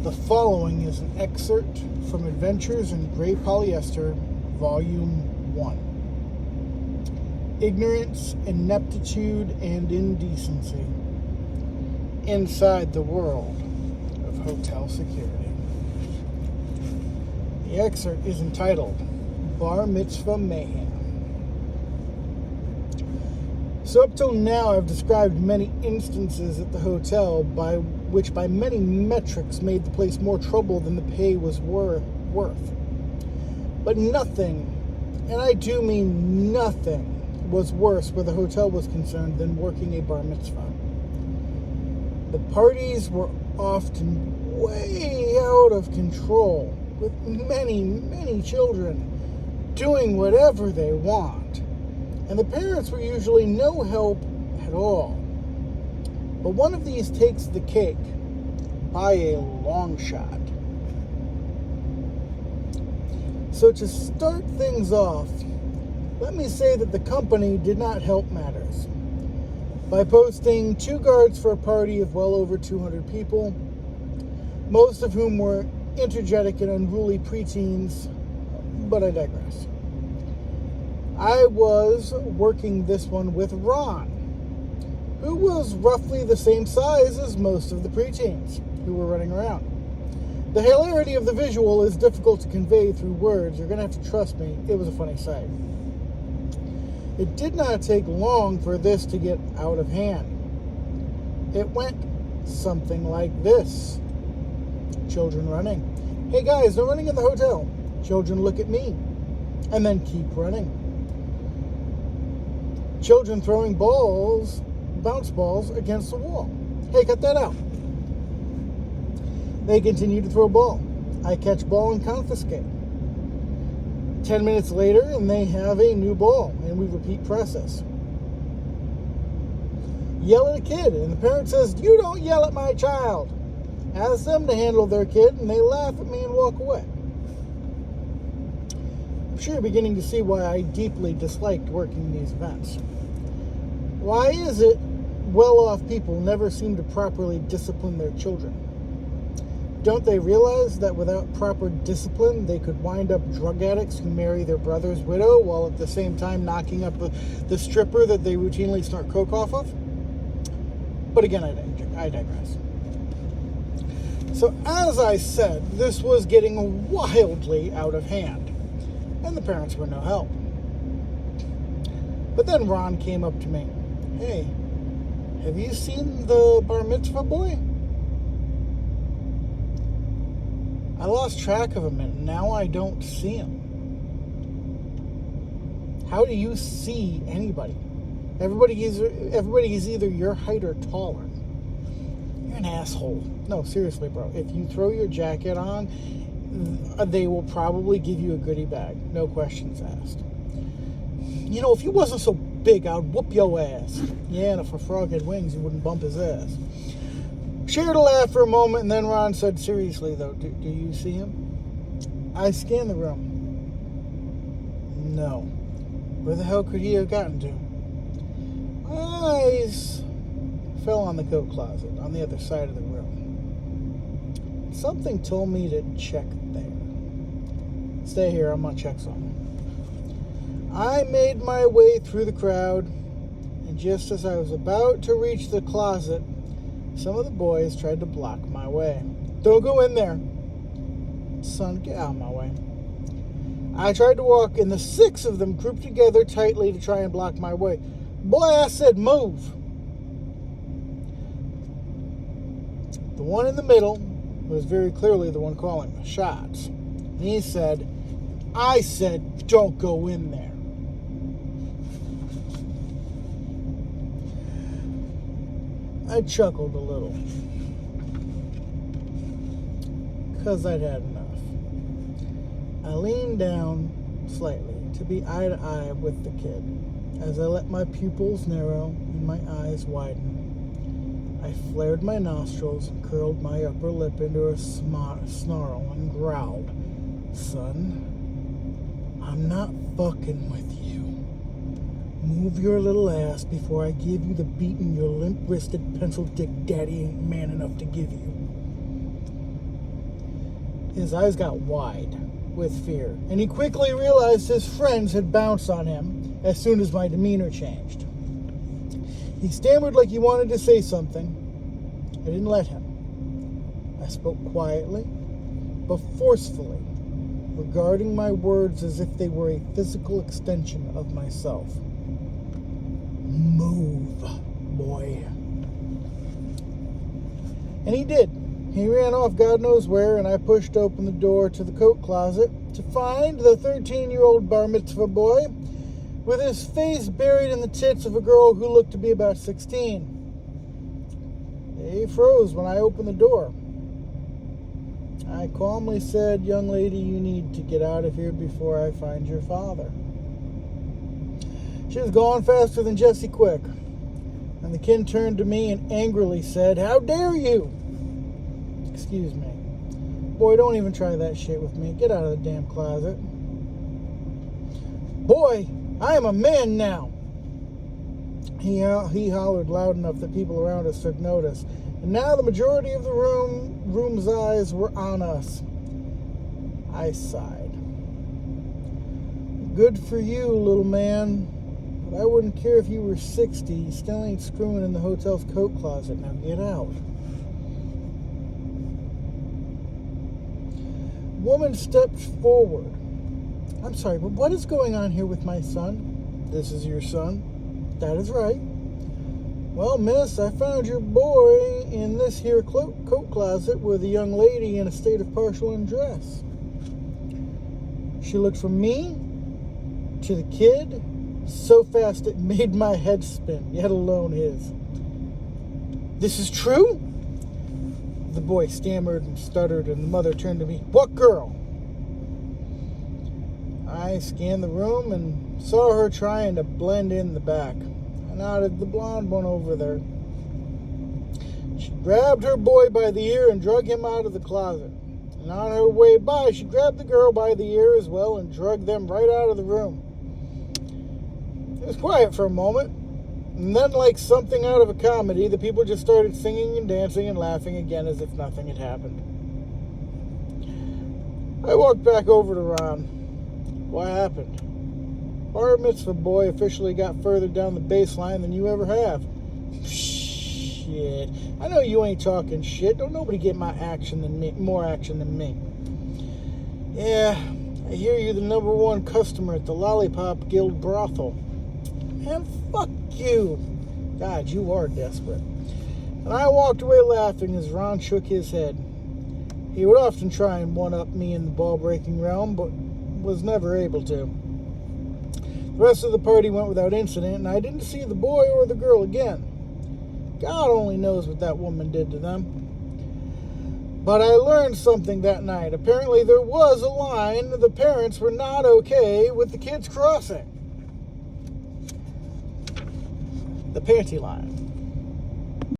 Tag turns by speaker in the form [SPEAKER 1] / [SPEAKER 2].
[SPEAKER 1] The following is an excerpt from Adventures in Gray Polyester, Volume 1. Ignorance, Ineptitude, and Indecency Inside the World of Hotel Security. The excerpt is entitled Bar Mitzvah Mayhem. So up till now, I've described many instances at the hotel which by many metrics made the place more trouble than the pay was worth. But nothing, and I do mean nothing, was worse where the hotel was concerned than working a bar mitzvah. The parties were often way out of control, with many, many children doing whatever they want. And the parents were usually no help at all. But one of these takes the cake by a long shot. So to start things off, let me say that the company did not help matters by posting 2 guards for a party of well over 200 people, most of whom were energetic and unruly preteens, but I digress. I was working this one with Ron, who was roughly the same size as most of the preteens who were running around. The hilarity of the visual is difficult to convey through words. You're going to have to trust me, it was a funny sight. It did not take long for this to get out of hand. It went something like this. Children running. Hey guys, they're running in the hotel. Children look at me, and then keep running. Children throwing bounce balls against the wall. Hey, cut that out. They continue to throw ball. I catch ball and confiscate. 10 minutes later, and they have a new ball, and we repeat process. Yell at a kid, and the parent says, "You don't yell at my child." Ask them to handle their kid, and they laugh at me and walk away. I'm sure you're beginning to see why I deeply disliked working these events. Why is it well-off people never seem to properly discipline their children? Don't they realize that without proper discipline, they could wind up drug addicts who marry their brother's widow while at the same time knocking up the stripper that they routinely snort coke off of? But again, I digress. So as I said, this was getting wildly out of hand, and the parents were no help. But then Ron came up to me. Hey, have you seen the bar mitzvah boy? I lost track of him, and now I don't see him. How do you see anybody? Everybody is either your height or taller. You're an asshole. No, seriously, bro. If you throw your jacket on, they will probably give you a goodie bag. No questions asked. You know, if you wasn't so big, I'd whoop your ass. Yeah, and if a frog had wings, you wouldn't bump his ass. Shared a laugh for a moment, and then Ron said, seriously, though, do you see him? I scanned the room. No. Where the hell could he have gotten to? My eyes fell on the coat closet on the other side of the room. Something told me to check there. Stay here, I'm going to check something. I made my way through the crowd, and just as I was about to reach the closet, some of the boys tried to block my way. Don't go in there. Son, get out of my way. I tried to walk, and the 6 of them grouped together tightly to try and block my way. Boy, I said move. The one in the middle was very clearly the one calling the shots. And he said, I said, don't go in there. I chuckled a little, because I'd had enough. I leaned down slightly to be eye to eye with the kid. As I let my pupils narrow and my eyes widen, I flared my nostrils and curled my upper lip into a snarl and growled, Son, I'm not fucking with you. Move your little ass before I give you the beating your limp-wristed, pencil-dick daddy ain't man enough to give you. His eyes got wide with fear, and he quickly realized his friends had bounced on him as soon as my demeanor changed. He stammered like he wanted to say something. I didn't let him. I spoke quietly, but forcefully, regarding my words as if they were a physical extension of myself. Move, boy. And he did. He ran off God knows where, and I pushed open the door to the coat closet to find the 13-year-old bar mitzvah boy with his face buried in the tits of a girl who looked to be about 16. They froze when I opened the door. I calmly said, "Young lady, you need to get out of here before I find your father." She was gone faster than Jesse Quick. And the kid turned to me and angrily said, "How dare you?" Excuse me. Boy, don't even try that shit with me. Get out of the damn closet. Boy, I am a man now. He hollered loud enough that people around us took notice. And now the majority of the room's eyes were on us. I sighed. Good for you, little man. But I wouldn't care if you were 60. You still ain't screwing in the hotel's coat closet. Now get out. Woman stepped forward. "I'm sorry, but what is going on here with my son?" "This is your son?" "That is right." "Well, miss, I found your boy in this here coat closet with a young lady in a state of partial undress." She looked from me to the kid so fast it made my head spin, yet alone his. "This is true?" The boy stammered and stuttered, and the mother turned to me. "What girl?" I scanned the room and saw her trying to blend in the back. I nodded. "The blonde one over there." She grabbed her boy by the ear and drug him out of the closet. And on her way by, she grabbed the girl by the ear as well and drug them right out of the room. It was quiet for a moment. And then, like something out of a comedy, the people just started singing and dancing and laughing again as if nothing had happened. I walked back over to Ron. "What happened?" "Bar mitzvah boy officially got further down the baseline than you ever have." "Shit. I know you ain't talking shit. Don't nobody get more action than me. "Yeah, I hear you're the #1 customer at the Lollipop Guild brothel." "Man, fuck you." God, you are desperate. And I walked away laughing as Ron shook his head. He would often try and one-up me in the ball-breaking realm, but was never able to. The rest of the party went without incident, and I didn't see the boy or the girl again. God only knows what that woman did to them. But I learned something that night. Apparently there was a line the parents were not okay with the kids crossing. The panty line.